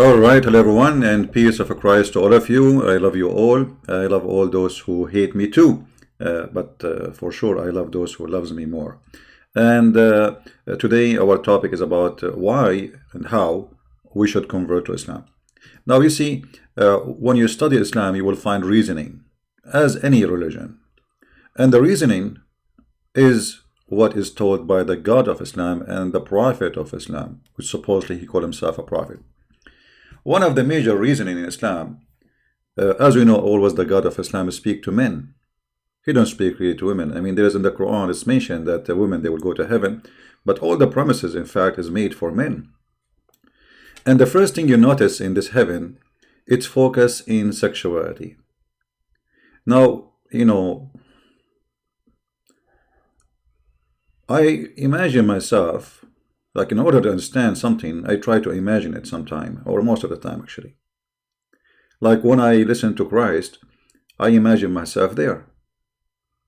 All right, hello everyone, and peace of Christ to all of you. I love you all. I love all those who hate me too, but for sure I love those who loves me more. And today our topic is about why and how we should convert to Islam. Now you see, when you study Islam, you will find reasoning, as any religion, and the reasoning is what is told by the God of Islam and the Prophet of Islam, which supposedly he called himself a prophet. One of the major reasoning in Islam, as we know, always the God of Islam speak to men. He don't speak really to women. I mean, there is in the Quran, it's mentioned that the women, they will go to heaven, but all the promises, in fact, is made for men. And the first thing you notice in this heaven, it's focus in sexuality. Now, you know, I imagine myself, like in order to understand something, I try to imagine it sometime, or most of the time actually. Like when I listen to Christ, I imagine myself there.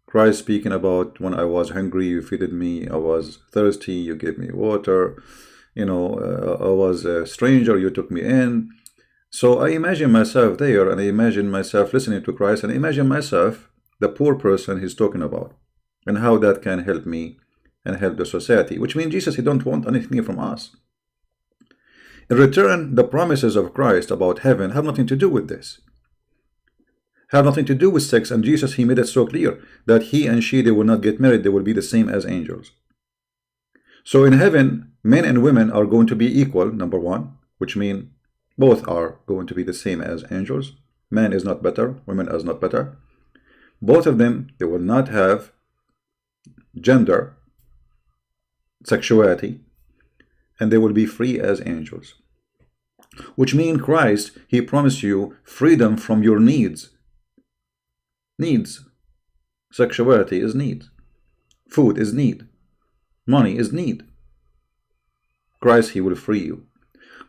Christ speaking about when I was hungry, you feeded me, I was thirsty, you gave me water, you know, I was a stranger, you took me in. So I imagine myself there, and I imagine myself listening to Christ, and I imagine myself the poor person he's talking about, and how that can help me and help the society, which means Jesus, he don't want anything from us. In return, the promises of Christ about heaven have nothing to do with this, have nothing to do with sex. And Jesus, he made it so clear that he and she, they will not get married, they will be the same as angels. So in heaven, men and women are going to be equal, number one, which means both are going to be the same as angels. Man is not better, women is not better. Both of them, they will not have gender, sexuality, and they will be free as angels, which means Christ, he promised you freedom from your needs. Sexuality is need, food is need, money is need. Christ, he will free you.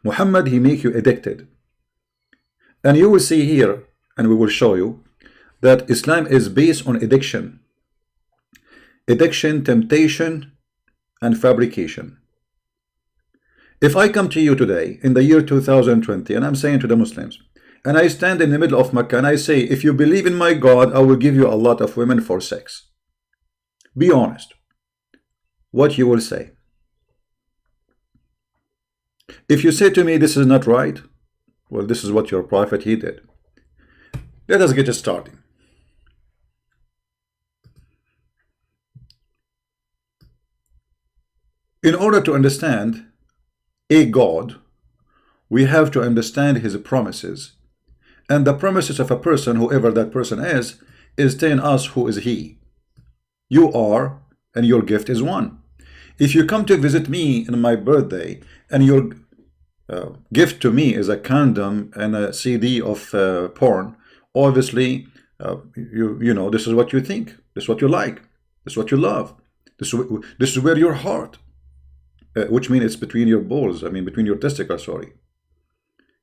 Muhammad, he make you addicted. And you will see here, and we will show you that Islam is based on addiction, temptation, and fabrication. If I come to you today in the year 2020, and I'm saying to the Muslims, and I stand in the middle of Mecca and I say, if you believe in my God, I will give you a lot of women for sex. Be honest. What you will say? If you say to me, this is not right, well, this is what your prophet, he did. Let us get started. In order to understand a God, we have to understand his promises. And the promises of a person, whoever that person is telling us who is he. You are, and your gift is one. If you come to visit me on my birthday, and your gift to me is a condom and a CD of porn, obviously, you know, this is what you think. This is what you like. This is what you love. This is where your heart, which means it's between your balls, I mean between your testicles, sorry.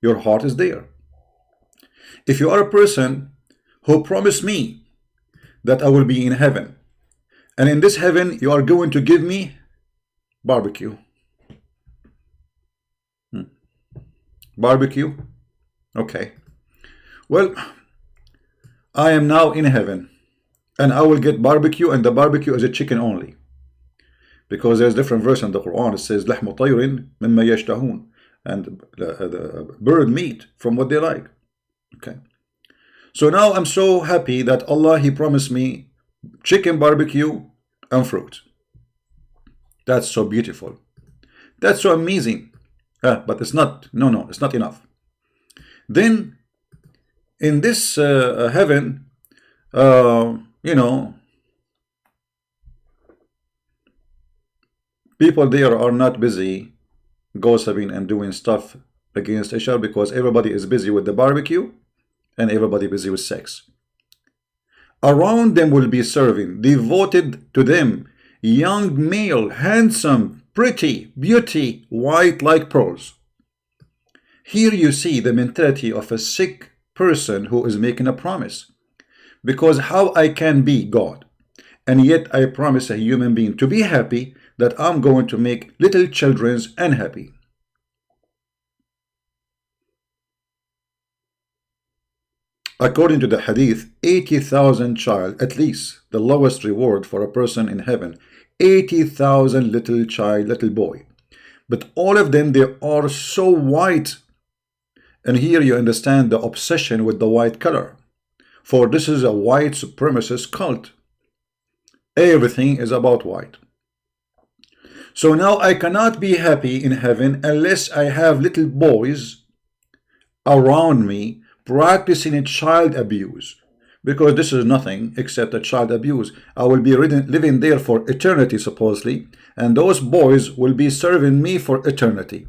Your heart is there. If you are a person who promised me that I will be in heaven, and in this heaven you are going to give me barbecue. Barbecue? Okay. Well, I am now in heaven, and I will get barbecue, and the barbecue is a chicken only. Because there's different verse in the Quran. It says لحم طير مما يشتهون, and the bird meat from what they like. Okay. So now I'm so happy that Allah, he promised me chicken barbecue and fruit. That's so beautiful. That's so amazing. But it's not. No, it's not enough. Then in this heaven, you know, people there are not busy gossiping and doing stuff against each other, because everybody is busy with the barbecue and everybody busy with sex. Around them will be serving, devoted to them, young male, handsome, pretty, beauty, white like pearls. Here you see the mentality of a sick person who is making a promise. Because how I can be God, and yet I promise a human being to be happy, that I'm going to make little children unhappy. According to the hadith, 80,000 child, at least the lowest reward for a person in heaven, 80,000 little child, little boy. But all of them, they are so white. And here you understand the obsession with the white color. For this is a white supremacist cult. Everything is about white. So now I cannot be happy in heaven unless I have little boys around me practicing child abuse, because this is nothing except a child abuse. I will be living there for eternity supposedly, and those boys will be serving me for eternity.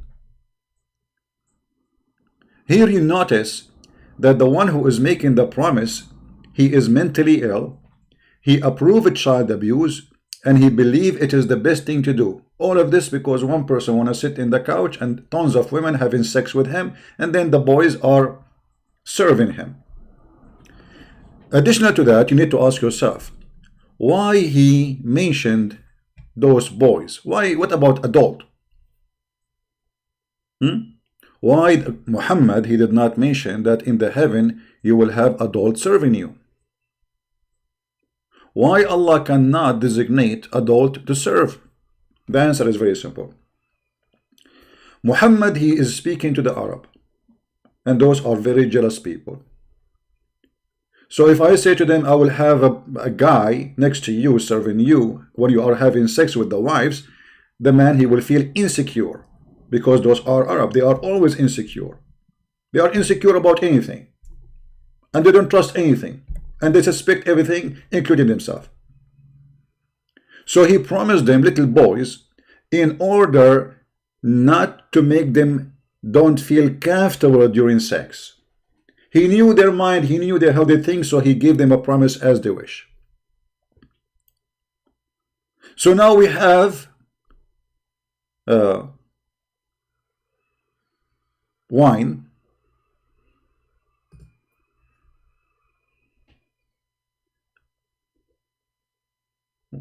Here you notice that the one who is making the promise, he is mentally ill, he approved child abuse, and he believes it is the best thing to do. All of this because one person want to sit in the couch and tons of women having sex with him, and then the boys are serving him. Additional to that, you need to ask yourself why he mentioned those boys. Why? What about adult? Why Muhammad, he did not mention that in the heaven you will have adults serving you? Why Allah cannot designate adult to serve? The answer is very simple. Muhammad, he is speaking to the Arab, and those are very jealous people. So if I say to them, I will have a guy next to you serving you when you are having sex with the wives, the man, he will feel insecure, because those are Arab. They are always insecure. They are insecure about anything, and they don't trust anything, and they suspect everything, including themselves. So he promised them little boys in order not to make them don't feel comfortable during sex. He knew their mind, he knew how they think, so he gave them a promise as they wish. So now we have wine,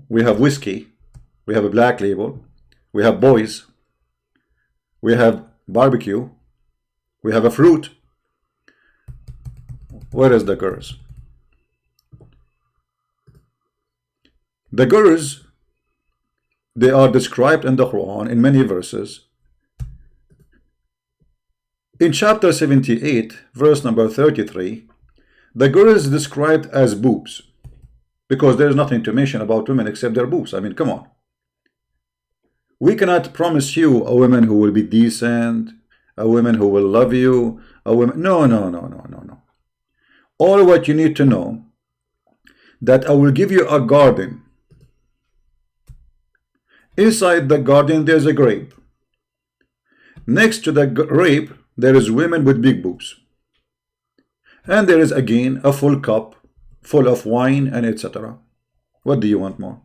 we have whiskey, we have a black label, we have boys, we have barbecue, we have a fruit. Where is the girls? The girls, they are described in the Quran in many verses. In chapter 78, verse number 33, the girls described as boobs, because there's nothing to mention about women except their boobs. I mean, come on. We cannot promise you a woman who will be decent, a woman who will love you, a woman. No. All what you need to know, that I will give you a garden. Inside the garden there's a grape. Next to the grape there is women with big boobs. And there is again a full cup full of wine and etc. What do you want more?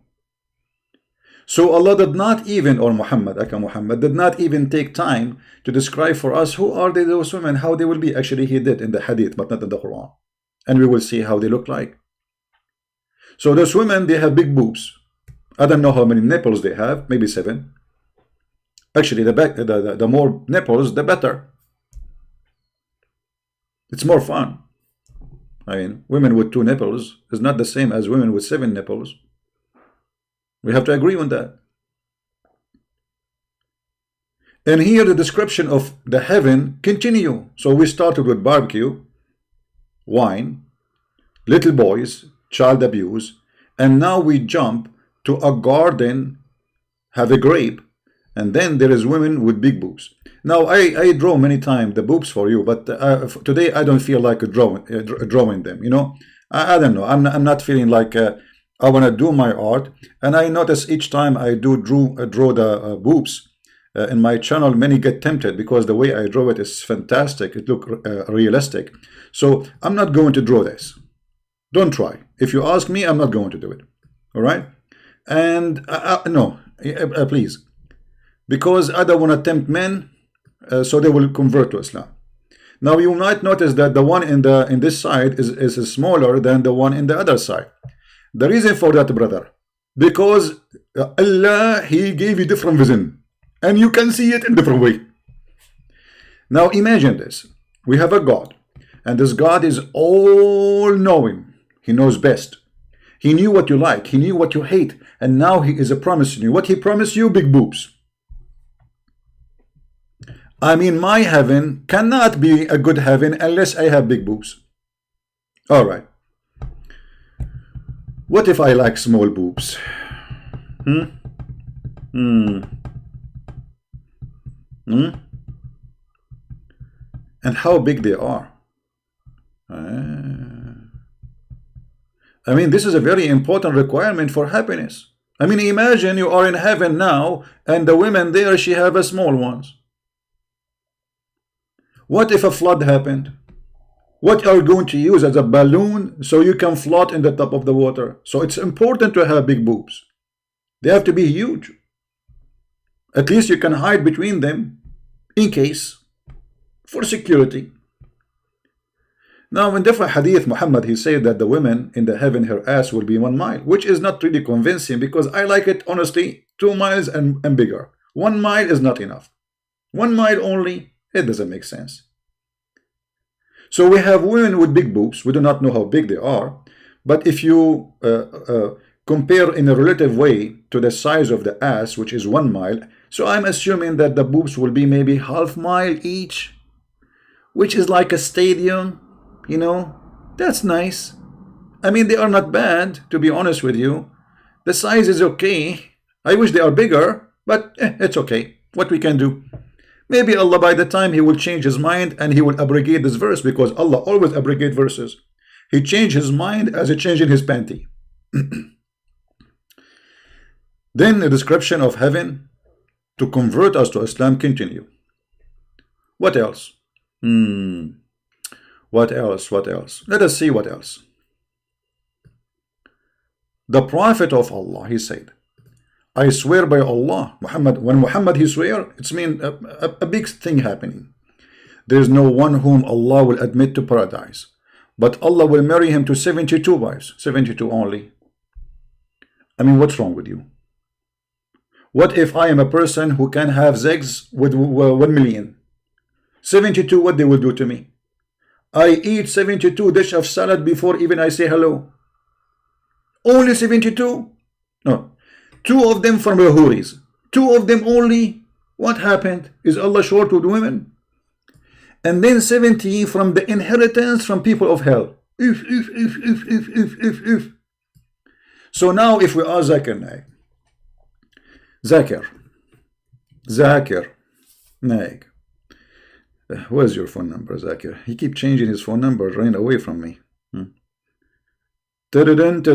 So Allah did not even, or Muhammad did not even take time to describe for us who are those women, how they will be. Actually he did in the hadith, but not in the Quran. And we will see how they look like. So those women, they have big boobs. I don't know how many nipples they have, maybe 7. Actually, the more nipples, the better. It's more fun. I mean, women with 2 nipples is not the same as women with 7 nipples. We have to agree on that. And here the description of the heaven continue. So we started with barbecue, wine, little boys, child abuse, and now we jump to a garden, have a grape, and then there is women with big boobs. Now I draw many times the boobs for you, but today I don't feel like drawing them. You know, I don't know. I'm not feeling like I want to do my art. And I notice each time I draw the boobs in my channel, many get tempted because the way I draw it is fantastic. It looks realistic. So I'm not going to draw this. Don't try. If you ask me, I'm not going to do it. All right? And no, please, because I don't want to tempt men, so they will convert to Islam. Now you might notice that the one in this side is smaller than the one in the other side. The reason for that, brother, because Allah, He gave you different vision, and you can see it in different way. Now imagine this: we have a God, And this God is all-knowing. He knows best. He knew what you like. He knew what you hate. And now he is promising you. What he promised you? Big boobs. I mean, my heaven cannot be a good heaven unless I have big boobs. All right. What if I like small boobs? And how big they are. I mean, this is a very important requirement for happiness. I mean, imagine you are in heaven now, and the women there, she have a small ones. What if a flood happened? What are you going to use as a balloon so you can float in the top of the water? So it's important to have big boobs. They have to be huge. At least you can hide between them in case, for security. Now, in different hadith, Muhammad, he said that the women in the heaven, her ass will be 1 mile, which is not really convincing because I like it, honestly, 2 miles and bigger. 1 mile is not enough. 1 mile only, it doesn't make sense. So we have women with big boobs. We do not know how big they are. But if you compare in a relative way to the size of the ass, which is 1 mile, so I'm assuming that the boobs will be maybe ½ mile each, which is like a stadium. You know, that's nice. I mean, they are not bad, to be honest with you. The size is okay. I wish they are bigger, but it's okay. What we can do. Maybe Allah, by the time he will change his mind and he will abrogate this verse, because Allah always abrogates verses. He changed his mind as a change in his panty. Then the description of heaven to convert us to Islam continue. What else? What else? What else? Let us see what else. The Prophet of Allah, he said, I swear by Allah, Muhammad, when Muhammad he swear, it's mean a big thing happening. There is no one whom Allah will admit to paradise, but Allah will marry him to 72 wives, 72 only. I mean, what's wrong with you? What if I am a person who can have sex with 1 million? 72, what they will do to me? I eat 72 dish of salad before even I say hello. Only 72? No. 2 of them from the Huris. 2 of them only. What happened? Is Allah short with women? And then 70 from the inheritance from people of hell. If. So now if we are Zakir Naik. Zakir Naik. Where's your phone number, Zakir? He keep changing his phone number, running away from me. Greetings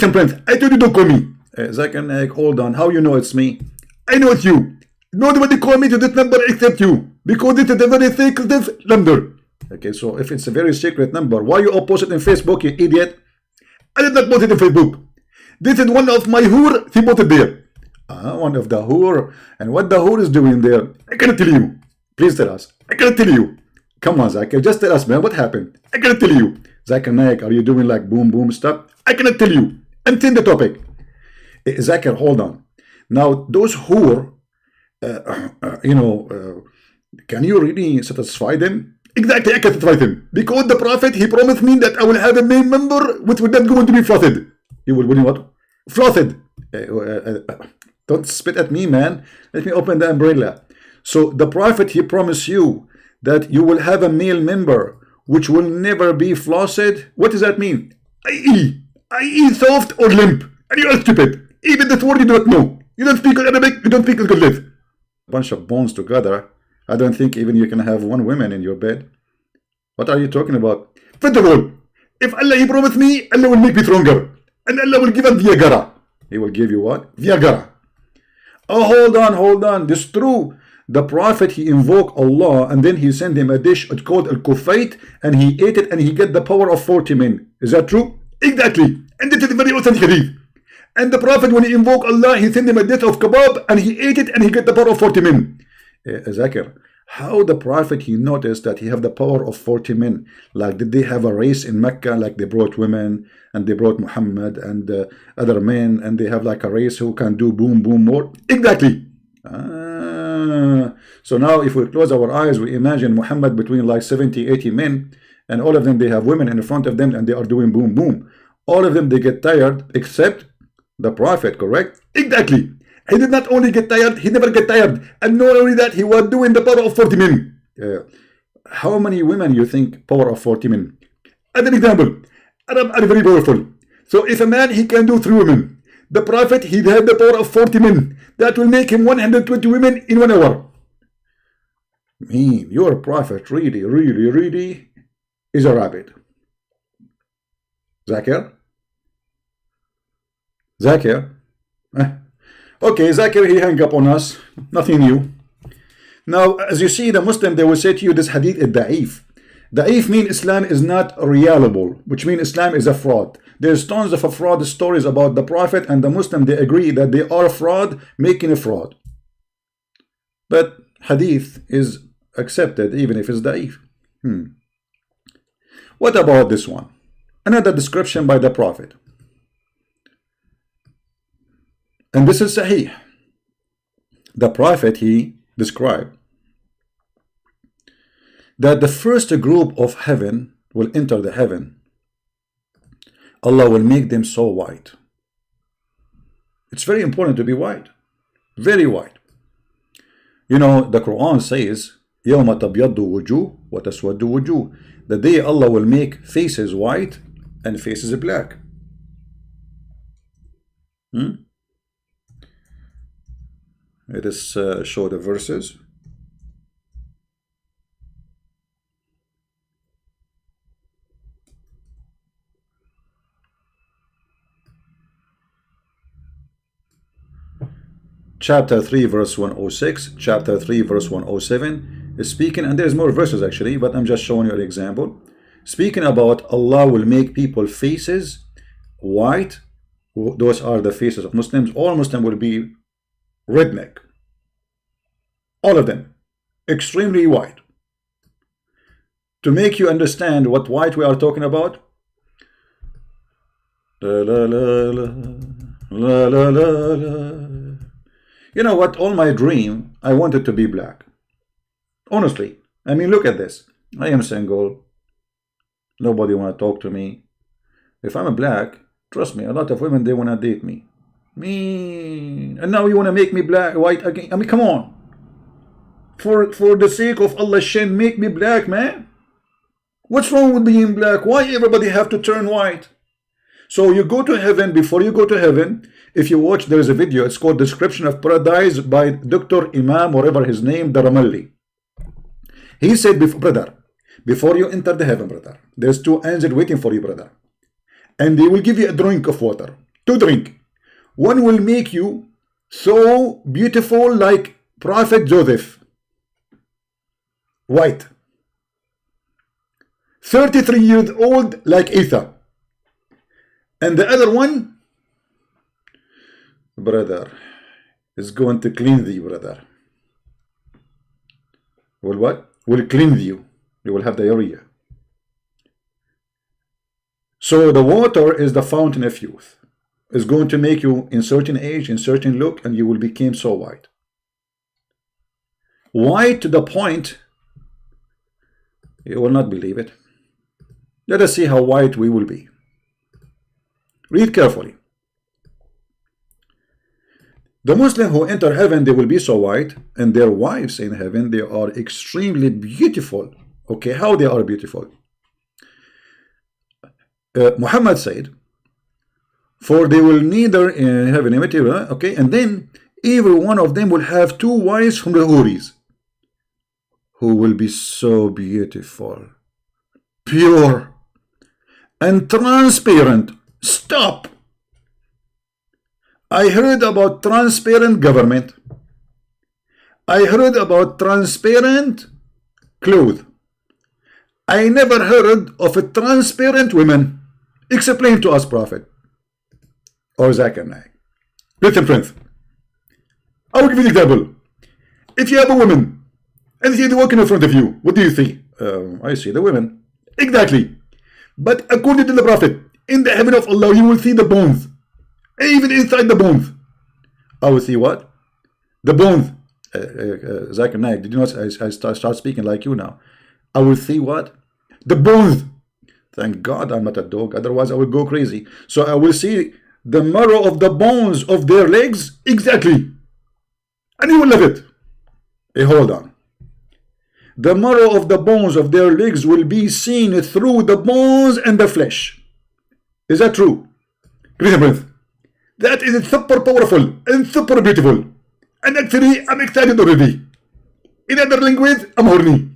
and friends, I told you don't call me. Zakir Naik, hold on. How you know it's me? I know it's you. Nobody call me to this number except you, because it is a very secretive number. Okay, so if it's a very secret number, why you all post it in Facebook, you idiot? I did not post it in Facebook. This is one of my whore, he put it there. One of the whore. And what the whore is doing there, I cannot tell you. Please tell us. I cannot tell you. Come on, Zakir, just tell us, man, what happened? I cannot tell you. Zakir Naik, are you doing like boom boom stuff? I cannot tell you. I'm in the topic. Zakir, hold on. Now, those whore, can you really satisfy them? Exactly, I can satisfy them. Because the Prophet, he promised me that I will have a main member which will not going to be flaccid. You will win what? Flaccid. Don't spit at me, man. Let me open the umbrella. So the Prophet, he promised you that you will have a male member which will never be flaccid. What does that mean? I.e. soft or limp. And you are stupid. Even this word you do not know. You don't speak Arabic, you don't speak English. Bunch of bones together. I don't think even you can have 1 woman in your bed. What are you talking about? First of all, if Allah he promised me, Allah will make me stronger. And Allah will give us Viagra. He will give you what? Viagra. Oh, hold on. This is true. The Prophet, he invoked Allah and then he sent him a dish called al-kufayt and he ate it and he get the power of 40 men. Is that true? Exactly. And this is very authentic hadith. And the Prophet, when he invoked Allah, he sent him a dish of kebab and he ate it and he get the power of 40 men. Zakir, how the Prophet, he noticed that he have the power of 40 men? Like, did they have a race in Mecca? Like they brought women and they brought Muhammad and other men and they have like a race who can do boom boom more? Exactly. So now if we close our eyes, we imagine Muhammad between like 70, 80 men, and all of them, they have women in front of them, and they are doing boom, boom. All of them, they get tired, except the Prophet, correct? Exactly. He did not only get tired, he never get tired. And not only that, he was doing the power of 40 men. How many women you think power of 40 men? As an example, Arab are very powerful. So if a man, he can do 3 women. The Prophet, he had the power of 40 men. That will make him 120 women in 1 hour. mean, your prophet really, really, really is a rabbit. Zakir? Zakir? Okay, Zakir, he hung up on us. Nothing new. Now, as you see, the Muslim, they will say to you, this hadith is da'if. Da'if means Islam is not reliable, which means Islam is a fraud. There's tons of fraud stories about the Prophet, and the Muslim, they agree that they are a fraud, making a fraud. But hadith is accepted even if it's da'if. What about this one? Another description by the Prophet. And this is Sahih. The Prophet, he described that the first group of heaven will enter the heaven. Allah will make them so white. It's very important to be white. Very white. You know, the Quran says, يَوْمَ تَبْيَضُّ وُجُوهُ وَتَسْوَدُّ وُجُوهُ. The day Allah will make faces white and faces black. Let us show the verses. Chapter 3 verse 106, chapter 3 verse 107 is speaking, and there's more verses actually, but I'm just showing you an example. Speaking about Allah will make people faces white. Those are the faces of Muslims. All Muslims will be redneck. All of them. Extremely white. To make you understand what white we are talking about. La, la, la, la, la, la, la. You know what? All my dream, I wanted to be black. Honestly. I mean, look at this. I am single. Nobody want to talk to me. If I'm a black, trust me, a lot of women, they want to date me. And now you want to make me black, white again? I mean, come on. For the sake of Allah's shin, make me black, man. What's wrong with being black? Why everybody have to turn white? So you go to heaven. Before you go to heaven, if you watch, there is a video. It's called Description of Paradise by Dr. Imam, whatever his name, Daramalli. He said, brother, before you enter the heaven, brother, there's 2 angels waiting for you, brother. And they will give you a drink of water. 2 drink. One will make you so beautiful like Prophet Joseph. White. 33 years old like Isa. And the other one, brother, is going to cleanse you, brother. Will what? Will cleanse you. You will have diarrhea. So the water is the fountain of youth. It's going to make you in certain age, in certain look, and you will become so white. White to the point, you will not believe it. Let us see how white we will be. Read carefully. The Muslims who enter heaven, they will be so white, and their wives in heaven, they are extremely beautiful. Okay, how they are beautiful? Muhammad said, for they will neither have an immaterial, okay, and then every one of them will have 2 wives from the Houris, who will be so beautiful, pure, and transparent. Stop! I heard about transparent government. I heard about transparent clothes. I never heard of a transparent woman. Explain to us, Prophet. Or Zakir Naik. Listen, friends. I will give you an example. If you have a woman, and she's walking in front of you, what do you see? I see the women. Exactly. But according to the Prophet, in the heaven of Allah, you will see the bones. Even inside the bones. I will see what? The bones. Zakir Naik, did you not? I start speaking like you now. I will see what? The bones. Thank God I'm not a dog, otherwise I would go crazy. So I will see the marrow of the bones of their legs, exactly. And you will love it. Hey, hold on. The marrow of the bones of their legs will be seen through the bones and the flesh. Is that true? Breathe a breath. That is super powerful and super beautiful. And actually, I'm excited already. In other language, I'm horny.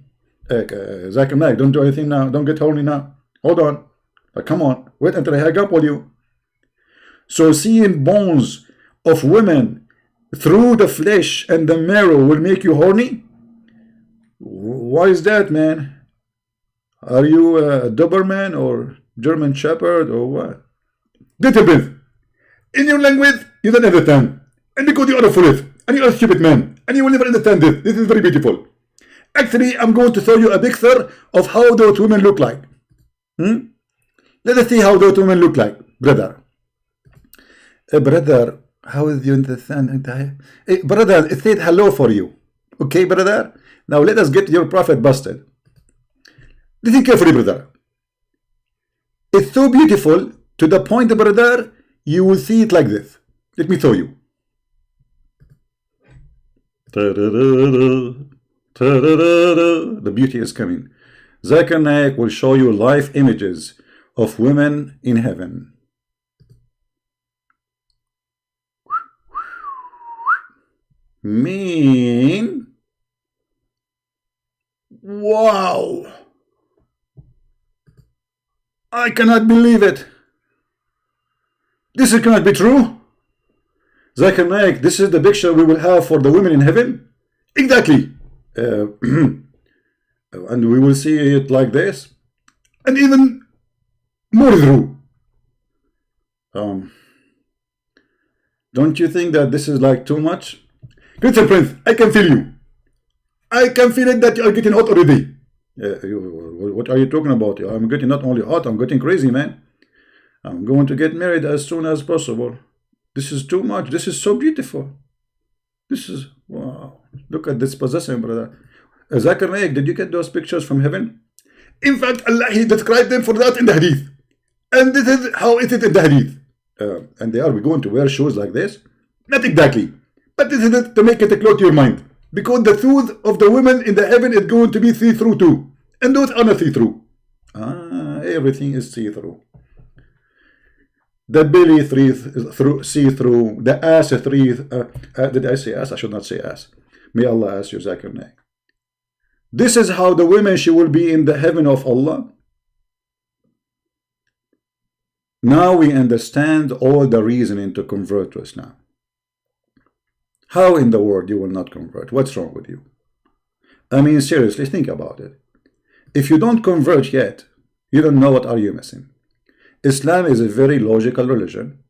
Zakir Naik, don't do anything now. Don't get horny now. Hold on. Come on. Wait until I hang up with you. So seeing bones of women through the flesh and the marrow will make you horny? Why is that, man? Are you a Doberman or German Shepherd or what? Little bit. In your language, you don't understand. And because you are a fool, and you are a stupid man, and you will never understand this. This is very beautiful. Actually, I'm going to show you a picture of how those women look like. Let us see how those women look like, brother. Brother, how is you understand? Brother, it said hello for you. Okay, brother? Now let us get your prophet busted. Listen carefully, brother. It's so beautiful to the point, brother, you will see it like this. Let me show you. The beauty is coming. Zakir Naik will show you live images of women in heaven. Mean. Wow. I cannot believe it. This cannot be true. Zakir Naik, this is the picture we will have for the women in heaven? Exactly. And we will see it like this. And even more through. Don't you think that this is like too much? Christian Prince, I can feel you. I can feel it that you are getting hot already. What are you talking about? I'm getting not only hot, I'm getting crazy, man. I'm going to get married as soon as possible. This is too much. This is so beautiful. This is, wow. Look at this possession, brother. Zakir Naik, did you get those pictures from heaven? In fact, Allah, He described them for that in the hadith. And this is how it is in the hadith. And they are we going to wear shoes like this? Not exactly. But this is it to make it close to your mind. Because the shoes of the women in the heaven is going to be see-through too. And those are not see-through. Everything is see-through. The belly see-through. The ass did I say ass? I should not say ass. May Allah ask you, Zakir Naik. This is how the women she will be in the heaven of Allah. Now we understand all the reasoning to convert to Islam. How in the world you will not convert? What's wrong with you? I mean, seriously, think about it. If you don't convert yet, you don't know what are you missing. Islam is a very logical religion.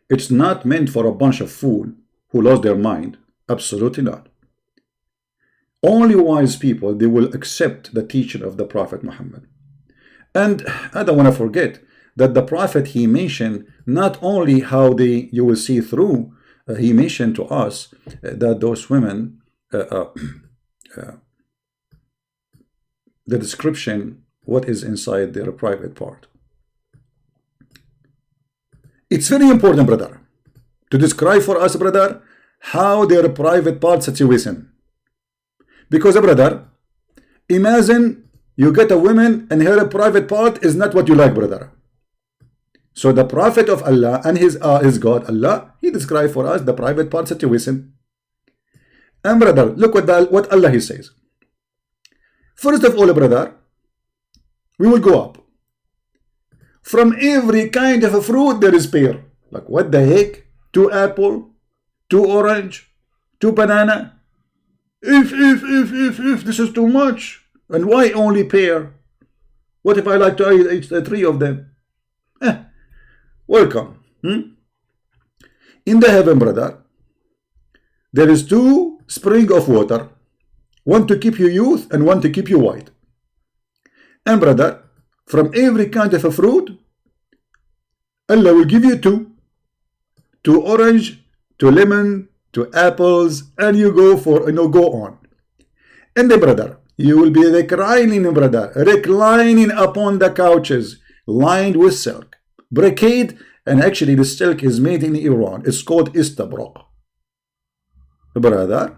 It's not meant for a bunch of fools who lost their mind. Absolutely not. Only wise people, they will accept the teaching of the Prophet Muhammad. And I don't want to forget that the Prophet, he mentioned not only how you will see through, he mentioned to us that those women, the description, what is inside their private part. It's very important, brother, to describe for us, brother, how their private part situation. Because, brother, imagine you get a woman and her private part is not what you like, brother. So the Prophet of Allah and his God, Allah, he described for us the private part situation. And brother, look what Allah he says. First of all, brother, we will go up. From every kind of a fruit there is pear. Like what the heck? 2 apple, 2 orange, 2 banana. If this is too much. And why only pear? What if I like to eat 3 of them? Welcome. In the heaven, brother, there is 2 springs of water. One to keep you youth and one to keep you white. And brother, from every kind of a fruit, Allah will give you 2. 2 orange, 2 lemon, to apples, and you go for, go on. And the brother, you will be reclining, brother, reclining upon the couches, lined with silk, brocade, and actually the silk is made in Iran. It's called istabraq. Brother,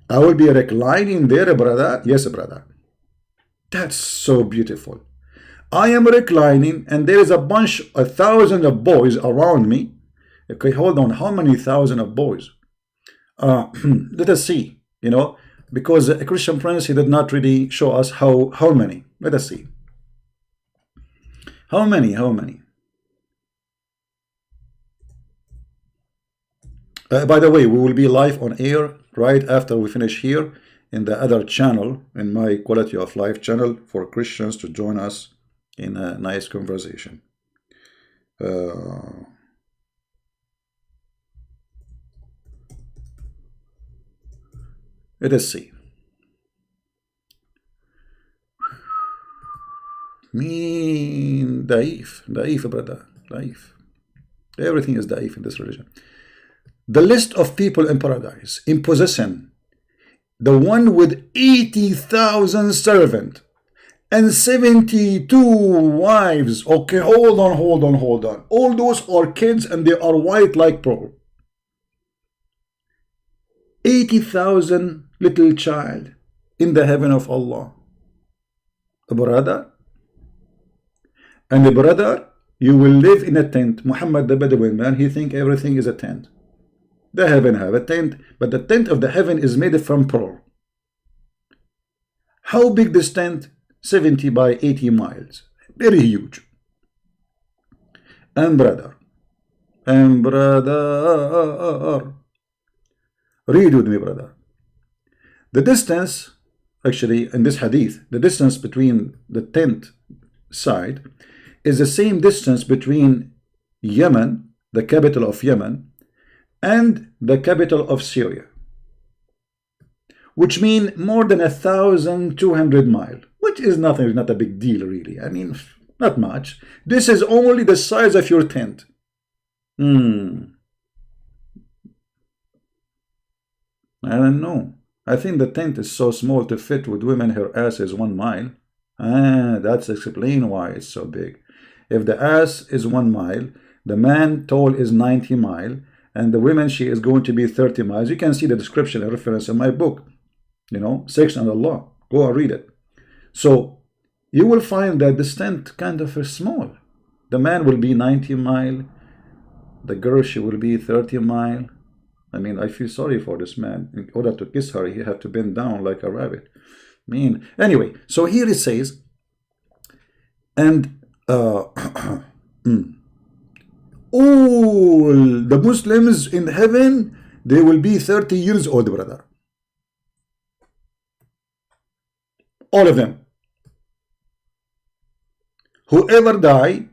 I will be reclining there, brother. Yes, brother. That's so beautiful. I am reclining, and there is a bunch, 1,000 of boys around me. Okay, hold on. How many thousand of boys? Let us see. Because a Christian Prince, he did not really show us how many. Let us see. How many? By the way, we will be live on air right after we finish here in the other channel, in my Quality of Life channel, for Christians to join us in a nice conversation. Let us see. Daif, brother, daif. Everything is daif in this religion. The list of people in paradise, in possession, the one with 80,000 servants and 72 wives. Okay, hold on. All those are kids, and they are white like pearl. 80,000 little child in the heaven of Allah. A brother. And the brother, you will live in a tent. Muhammad the Bedouin man, he think everything is a tent. The heaven have a tent, but the tent of the heaven is made from pearl. How big this tent? 70 by 80 miles. Very huge. And brother. Read with me, brother. The distance, actually, in this hadith, the distance between the tent side is the same distance between Yemen, the capital of Yemen, and the capital of Syria, which mean more than 1,200 miles, which is nothing, not a big deal really. I mean, not much. This is only the size of your tent. I don't know. I think the tent is so small to fit with women, her ass is 1 mile. That's explain why it's so big. If the ass is 1 mile, the man tall is 90 miles, and the women, she is going to be 30 miles. You can see the description and reference in my book, Section on Allah. Go and read it. So you will find that this tent kind of is small. The man will be 90 miles. The girl, she will be 30 miles. I mean, I feel sorry for this man. In order to kiss her, he had to bend down like a rabbit. Anyway, so here it says, and all the Muslims in heaven, they will be 30 years old, brother. All of them. Whoever died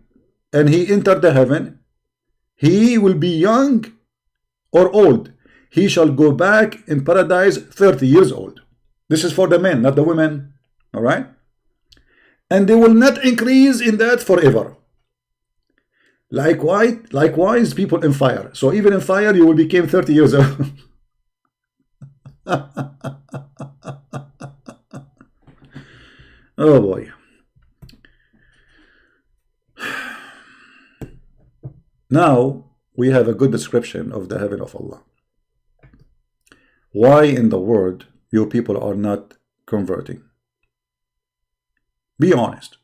and he entered the heaven, he will be young or old. He shall go back in paradise 30 years old. This is for the men, not the women. All right? And they will not increase in that forever. Likewise, people in fire. So even in fire, you will become 30 years old. Oh boy. Now we have a good description of the heaven of Allah. Why in the world you people are not converting? Be honest.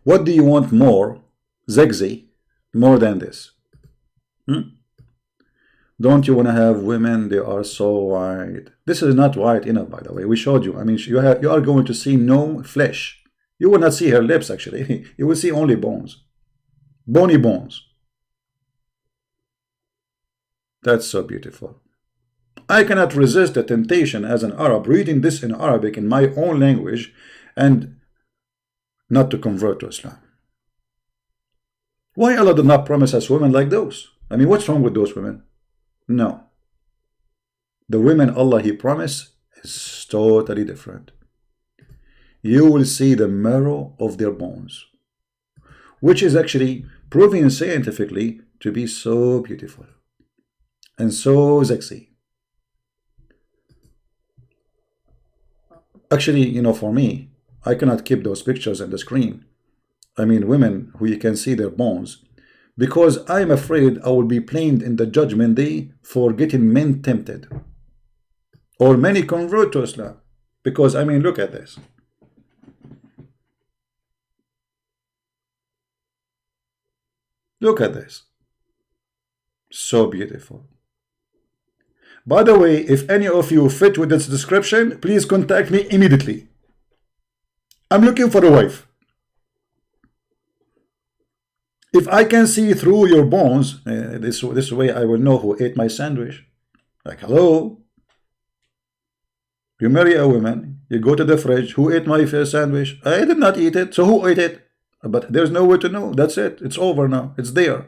What do you want more, Zegzi, more than this? Don't you want to have women? They are so white. This is not white enough, by the way. We showed you. I mean, you are going to see no flesh. You will not see her lips, actually. You will see only bones. Bony bones. That's so beautiful. I cannot resist the temptation as an Arab, reading this in Arabic in my own language, and not to convert to Islam. Why Allah did not promise us women like those? I mean, what's wrong with those women? No. The women Allah He promised is totally different. You will see the marrow of their bones, which is actually proven scientifically to be so beautiful. and so sexy. Actually, you know, for me, I cannot keep those pictures on the screen. I mean, women who you can see their bones, because I'm afraid I will be blamed in the judgment day for getting men tempted, or many convert to Islam. Because, I mean, look at this. Look at this. So beautiful. By the way, if any of you fit with this description, please contact me immediately. I'm looking for a wife. If I can see through your bones, this way I will know who ate my sandwich. Like, hello? You marry a woman, you go to the fridge, who ate my sandwich? I did not eat it, so who ate it? But there's no way to know. That's it. It's over now. It's there.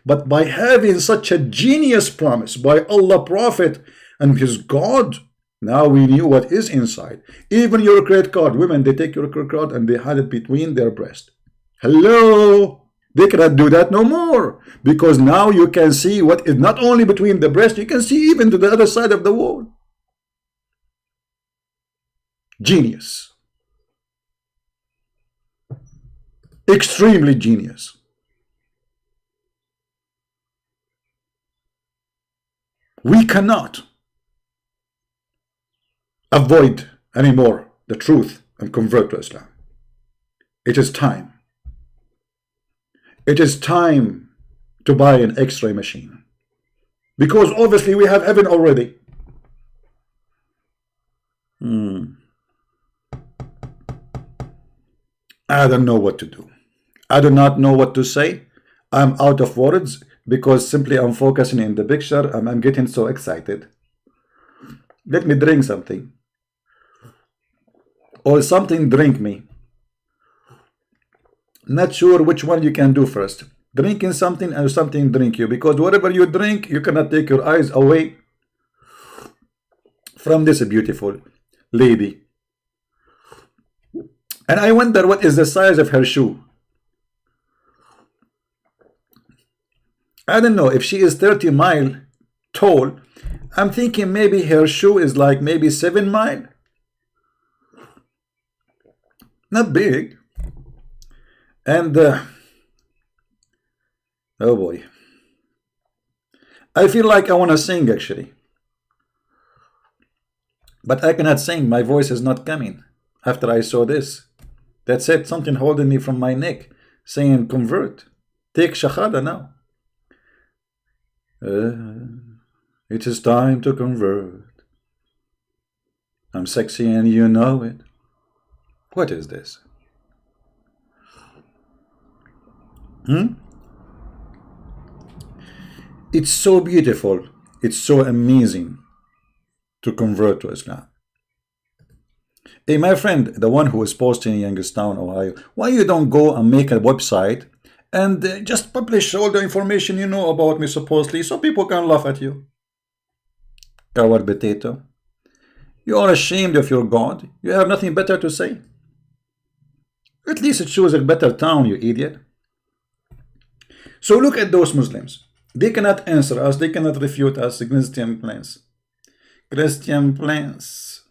But by having such a genius promise by Allah, Prophet, and his God, now we knew what is inside. Even your credit card, women, they take your credit card and they hide it between their breasts. Hello? They cannot do that no more, because now you can see what is not only between the breast, you can see even to the other side of the wall. Genius. Extremely genius. We cannot avoid anymore the truth and convert to Islam. It is time. It is time to buy an X-ray machine, because obviously we have heaven already. I don't know what to do. I do not know what to say. I'm out of words, because simply I'm focusing in the picture and I'm getting so excited. Let me drink something, or something drink me. Not sure which one you can do first, drinking something or something drink you, because whatever you drink, you cannot take your eyes away from this beautiful lady. And I wonder what is the size of her shoe. I don't know if she is 30 mile tall. I'm thinking maybe her shoe is like maybe 7 mile. Not big. And oh boy, I feel like I want to sing actually, but I cannot sing. My voice is not coming after I saw this. That's it. Something holding me from my neck, saying convert, take shahada now. It is time to convert. I'm sexy and you know it. What is this? It's so beautiful. It's so amazing to convert to Islam. Hey, my friend, the one who is posting in Youngstown, Ohio, why you don't go and make a website and just publish all the information you know about me supposedly, so people can laugh at you? Coward potato. You are ashamed of your God. You have nothing better to say. At least choose a better town, you idiot. So look at those Muslims. They cannot answer us. They cannot refute us. Christian plans. Christian plans.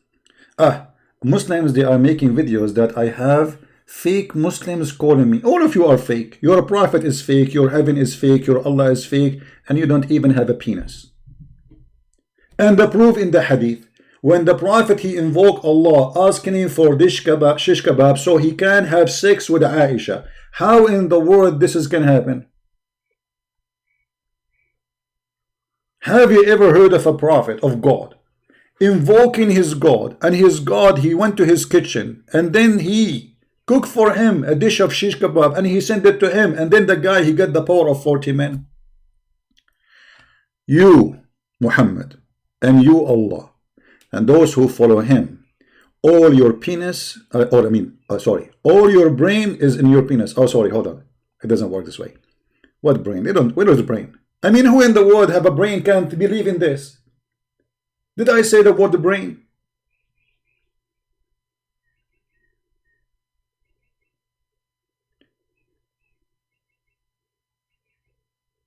Muslims, they are making videos that I have fake Muslims calling me. All of you are fake. Your prophet is fake. Your heaven is fake. Your Allah is fake. And you don't even have a penis. And the proof in the hadith. When the prophet, he invoked Allah, asking him for shish kebab, so he can have sex with Aisha. How in the world this is going to happen? Have you ever heard of a prophet of God invoking his God, and his God, he went to his kitchen and then he cooked for him a dish of shish kebab and he sent it to him, and then the guy, he got the power of 40 men? You, Muhammad, and you, Allah, and those who follow him, all your penis, all your brain is in your penis. Oh, sorry, hold on. It doesn't work this way. What brain? Where is the brain? I mean, who in the world have a brain can't believe in this? Did I say the word brain?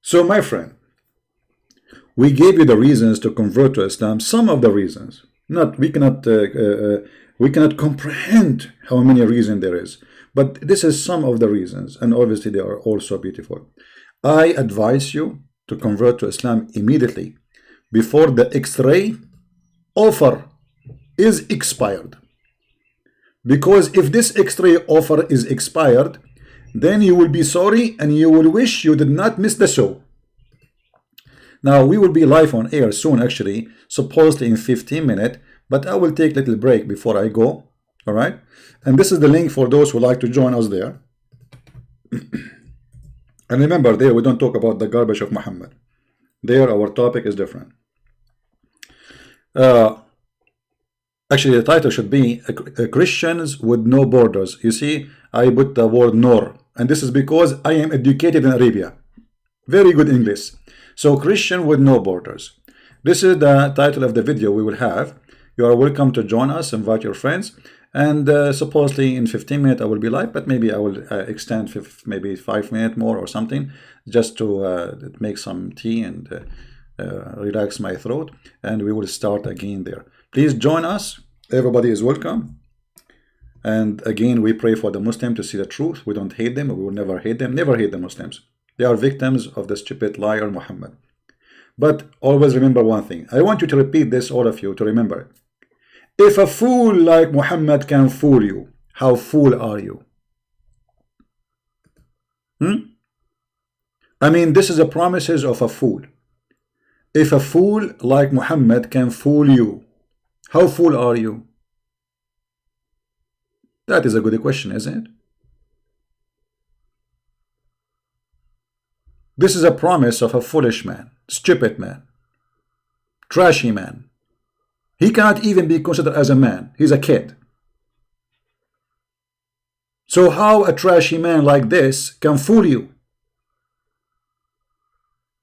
So, my friend, We gave you the reasons to convert to Islam, some of the reasons. We cannot comprehend how many reasons there is, but this is some of the reasons, and obviously they are also beautiful. I advise you to convert to Islam immediately before the X-ray offer is expired. Because if this X-ray offer is expired, then you will be sorry and you will wish you did not miss the show. Now, we will be live on air soon, actually, supposedly in 15 minutes, but I will take a little break before I go, all right? And this is the link for those who like to join us there. And remember, there we don't talk about the garbage of Muhammad. There, our topic is different. Actually, the title should be Christians with No Borders. You see, I put the word nor, and this is because I am educated in Arabia. Very good English. So, Christian with no borders. This is the title of the video we will have. You are welcome to join us, invite your friends, and supposedly in 15 minutes I will be live, but maybe I will extend maybe 5 minutes more or something, just to make some tea and relax my throat, and we will start again there. Please join us. Everybody is welcome. And again, we pray for the Muslim to see the truth. We don't hate them. We will never hate them. Never hate the Muslims. They are victims of the stupid liar Muhammad. But always remember one thing. I want you to repeat this, all of you, to remember it. If a fool like Muhammad can fool you, how fool are you? I mean, this is the promises of a fool. If a fool like Muhammad can fool you, how fool are you? That is a good question, isn't it? This is a promise of a foolish man, stupid man, trashy man. He cannot even be considered as a man. He's a kid. So how a trashy man like this can fool you?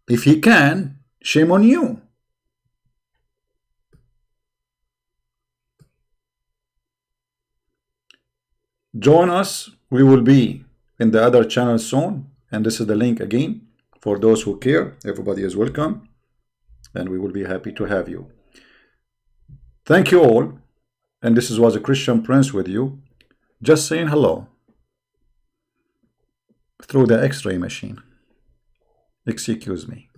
If he can, shame on you. Join us. We will be in the other channel soon, and this is the link again for those who care. Everybody is welcome, and we will be happy to have you. Thank you all, and this was a Christian Prince with you, just saying hello through the X-ray machine. Excuse me.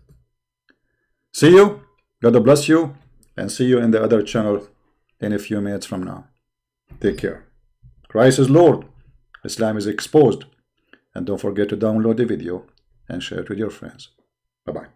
See you. God bless you, and see you in the other channel in a few minutes from now. Take care. Christ is Lord. Islam is exposed. And don't forget to download the video and share it with your friends. Bye-bye.